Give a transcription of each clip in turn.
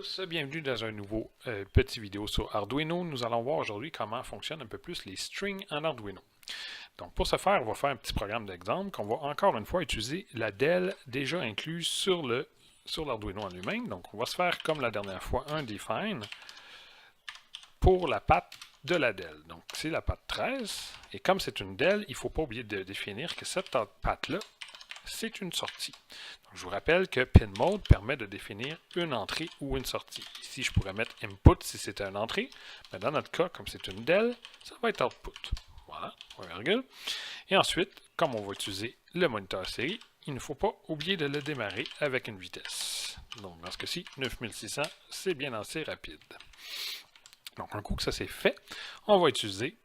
tous, bienvenue dans un nouveau petit vidéo sur Arduino. Nous allons voir aujourd'hui comment fonctionnent un peu plus les strings en Arduino. Donc pour ce faire, on va faire un petit programme d'exemple qu'on va encore une fois utiliser la DEL déjà incluse sur l'Arduino en lui-même. Donc on va se faire comme la dernière fois un define pour la patte de la DEL. Donc c'est la patte 13 et comme c'est une DEL, il ne faut pas oublier de définir que cette patte-là, c'est une sortie. Donc, je vous rappelle que pin mode permet de définir une entrée ou une sortie. Ici, je pourrais mettre input si c'était une entrée, mais dans notre cas, comme c'est une DEL, ça va être output. Voilà, point virgule. Et ensuite, comme on va utiliser le moniteur série, il ne faut pas oublier de le démarrer avec une vitesse. Donc, dans ce cas-ci, 9600, c'est bien assez rapide. Donc, un coup que ça c'est fait, on va utiliser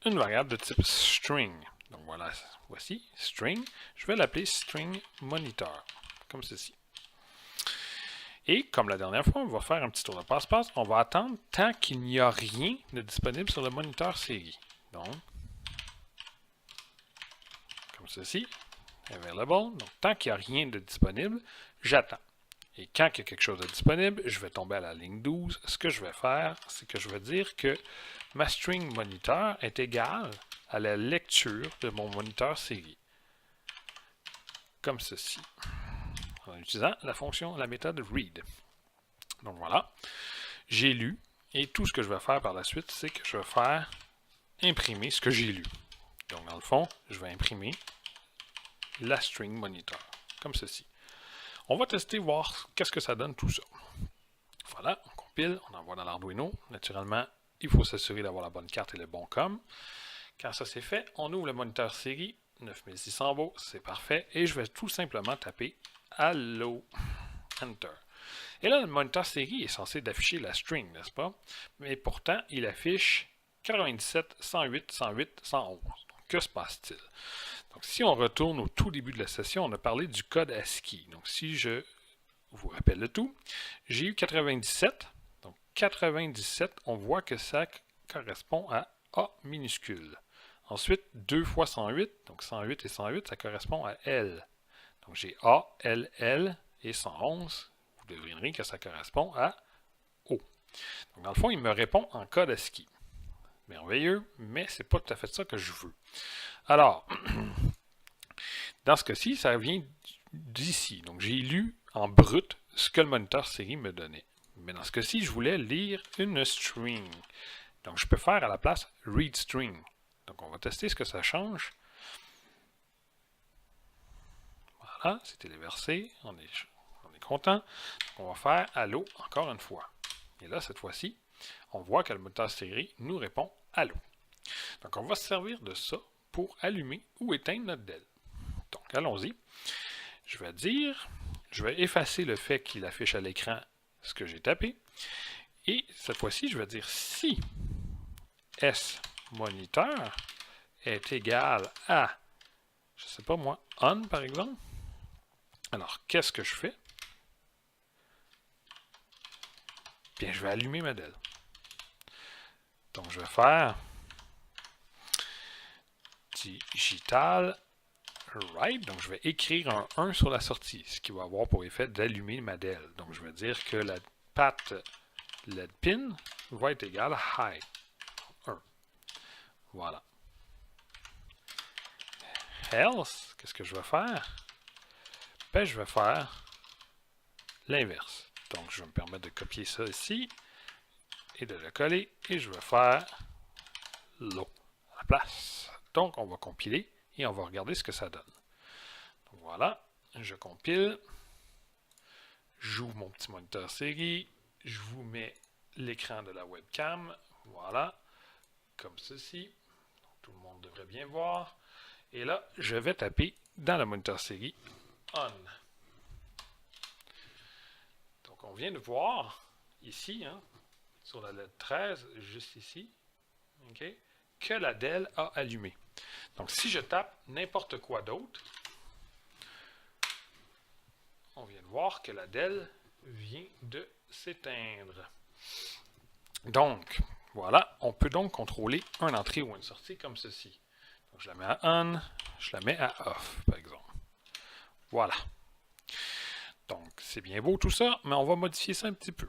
une variable de type string. Donc voilà, voici, string. Je vais l'appeler string monitor, comme ceci. Et comme la dernière fois, on va faire un petit tour de passe-passe. On va attendre tant qu'il n'y a rien de disponible sur le moniteur série. Donc, comme ceci, available. Donc, tant qu'il n'y a rien de disponible, j'attends. Et quand il y a quelque chose de disponible, je vais tomber à la ligne 12. Ce que je vais faire, c'est que je vais dire que ma string monitor est égale à la lecture de mon moniteur série. Comme ceci. En utilisant la méthode read. Donc voilà. J'ai lu. Et tout ce que je vais faire par la suite, c'est que je vais faire imprimer ce que j'ai lu. Donc dans le fond, je vais imprimer la string monitor. Comme ceci. On va tester, voir qu'est-ce que ça donne tout ça. Voilà, on compile, on envoie dans l'Arduino. Naturellement, il faut s'assurer d'avoir la bonne carte et le bon COM. Quand ça c'est fait, on ouvre le moniteur série, 9600 bauds, c'est parfait. Et je vais tout simplement taper Allo, Enter. Et là, le moniteur série est censé afficher la string, n'est-ce pas? Mais pourtant, il affiche 97, 108, 108, 111. Donc, que se passe-t-il? Donc, si on retourne au tout début de la session, on a parlé du code ASCII. Donc, si je vous rappelle le tout, j'ai eu 97. Donc, 97, on voit que ça correspond à A minuscule. Ensuite, 2 fois 108, donc 108 et 108, ça correspond à L. Donc j'ai A, L, L et 111. Vous devinerez que ça correspond à O. Donc dans le fond, il me répond en code ASCII. Merveilleux, mais c'est pas tout à fait ça que je veux. Alors, dans ce cas-ci, ça vient d'ici. Donc j'ai lu en brut ce que le moniteur série me donnait. Mais dans ce cas-ci, je voulais lire une string. Donc je peux faire à la place read string. Donc, on va tester ce que ça change. Voilà, c'est téléversé. On est content. Donc, on va faire Allo encore une fois. Et là, cette fois-ci, on voit que le moteur série nous répond Allo. Donc, on va se servir de ça pour allumer ou éteindre notre DEL. Donc, allons-y. Je vais effacer le fait qu'il affiche à l'écran ce que j'ai tapé. Et cette fois-ci, je vais dire si S-moniteur est égal à, je ne sais pas moi, on par exemple. Alors, qu'est-ce que je fais? Bien, je vais allumer ma DEL. Donc, je vais faire digital write. Donc, je vais écrire un 1 sur la sortie, ce qui va avoir pour effet d'allumer ma DEL. Donc, je vais dire que la patte LED pin va être égale à high. 1. Voilà. Else, qu'est-ce que je vais faire? Ben, je vais faire l'inverse. Donc, je vais me permettre de copier ça ici et de le coller. Et je vais faire low à la place. Donc, on va compiler et on va regarder ce que ça donne. Donc, voilà, je compile. J'ouvre mon petit moniteur série. Je vous mets l'écran de la webcam. Voilà, comme ceci. Donc, tout le monde devrait bien voir. Et là, je vais taper dans le moniteur série on. Donc, on vient de voir ici, sur la lettre 13, juste ici, okay, que la DEL a allumé. Donc, si je tape n'importe quoi d'autre, on vient de voir que la DEL vient de s'éteindre. Donc, voilà, on peut donc contrôler une entrée ou une sortie comme ceci. Donc, je la mets à on, je la mets à off, par exemple. Voilà. Donc, c'est bien beau tout ça, mais on va modifier ça un petit peu.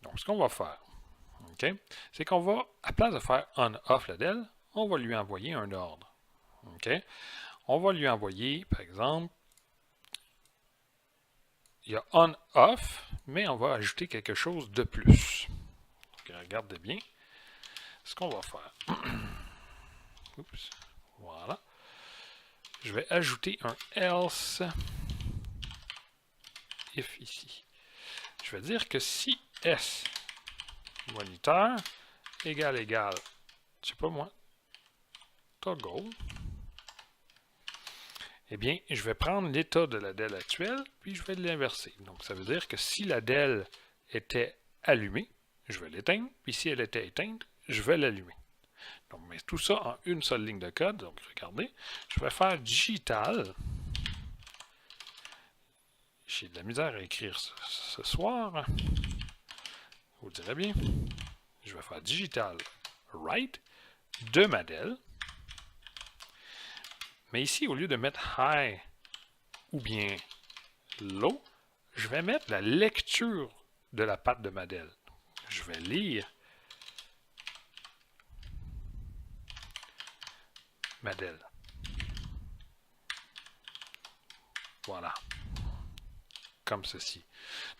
Donc, ce qu'on va faire, okay, c'est qu'on va, à place de faire on-off la DEL, on va lui envoyer un ordre. Okay? On va lui envoyer, par exemple, il y a on-off, mais on va ajouter quelque chose de plus. Donc, regardez bien ce qu'on va faire. Oups, voilà. Je vais ajouter un else if ici. Je vais dire que si S moniteur égale, je sais pas moi, toggle, eh bien, je vais prendre l'état de la DEL actuelle, puis je vais l'inverser. Donc, ça veut dire que si la DEL était allumée, je vais l'éteindre, puis si elle était éteinte, je vais l'allumer. Donc, mais tout ça en une seule ligne de code. Donc, regardez, je vais faire digital. J'ai de la misère à écrire ce soir. Vous direz bien. Je vais faire digital write de ma DEL. Mais ici, au lieu de mettre high ou bien low, je vais mettre la lecture de la patte de ma DEL. Je vais lire ma DEL. Voilà. Comme ceci.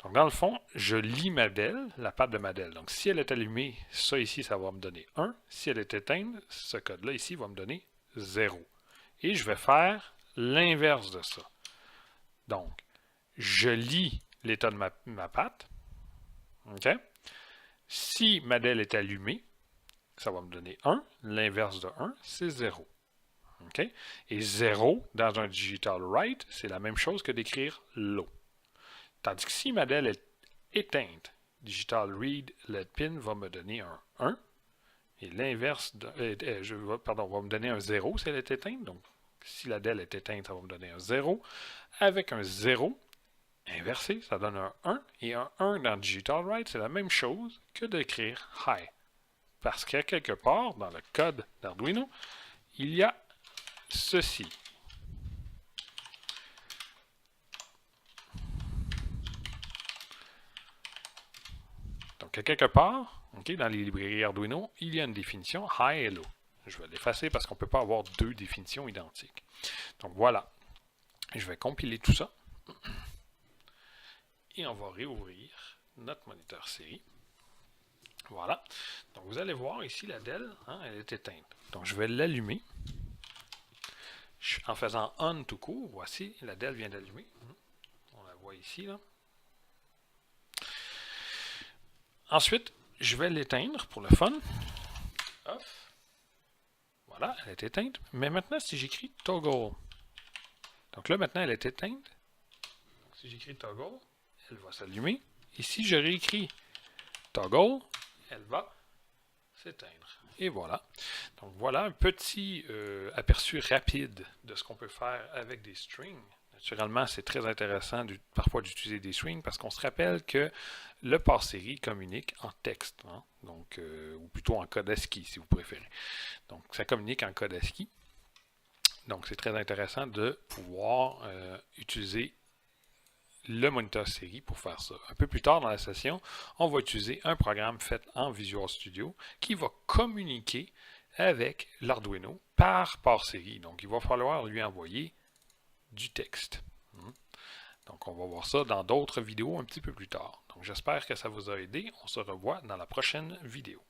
Donc, dans le fond, je lis ma DEL, la patte de ma DEL. Donc, si elle est allumée, ça ici, ça va me donner 1. Si elle est éteinte, ce code-là ici va me donner 0. Et je vais faire l'inverse de ça. Donc, je lis l'état de ma patte. OK? Si ma DEL est allumée, ça va me donner 1. L'inverse de 1, c'est 0. OK? Et 0, dans un digital write, c'est la même chose que d'écrire low. Tandis que si ma DEL est éteinte, digital read let pin va me donner un 1. Et l'inverse, va me donner un 0 si elle est éteinte. Donc, si la DEL est éteinte, ça va me donner un 0. Avec un 0, inversé, ça donne un 1. Et un 1 dans digital write, c'est la même chose que d'écrire high. Parce qu'à quelque part, dans le code d'Arduino, il y a ceci. Donc, à quelque part, dans les librairies Arduino, il y a une définition high et low. Je vais l'effacer parce qu'on ne peut pas avoir deux définitions identiques. Donc, voilà. Je vais compiler tout ça. Et on va réouvrir notre moniteur série. Voilà. Donc, vous allez voir ici, la DEL, elle est éteinte. Donc, je vais l'allumer. En faisant on tout court, voici, la DEL vient d'allumer. On la voit ici, là. Ensuite, je vais l'éteindre pour le fun. Off. Voilà, elle est éteinte. Mais maintenant, si j'écris toggle, donc là, maintenant, elle est éteinte. Donc, si j'écris toggle, elle va s'allumer. Et si je réécris toggle, elle va s'éteindre. Et voilà. Donc, voilà un petit aperçu rapide de ce qu'on peut faire avec des strings. Naturellement, c'est très intéressant parfois d'utiliser des strings parce qu'on se rappelle que le pass-série communique en texte, donc, ou plutôt en code ASCII si vous préférez. Donc, ça communique en code ASCII. Donc, c'est très intéressant de pouvoir utiliser le moniteur série pour faire ça. Un peu plus tard dans la session, on va utiliser un programme fait en Visual Studio qui va communiquer avec l'Arduino par pass-série. Donc, il va falloir lui envoyer du texte. Donc, on va voir ça dans d'autres vidéos un petit peu plus tard. Donc, j'espère que ça vous a aidé. On se revoit dans la prochaine vidéo.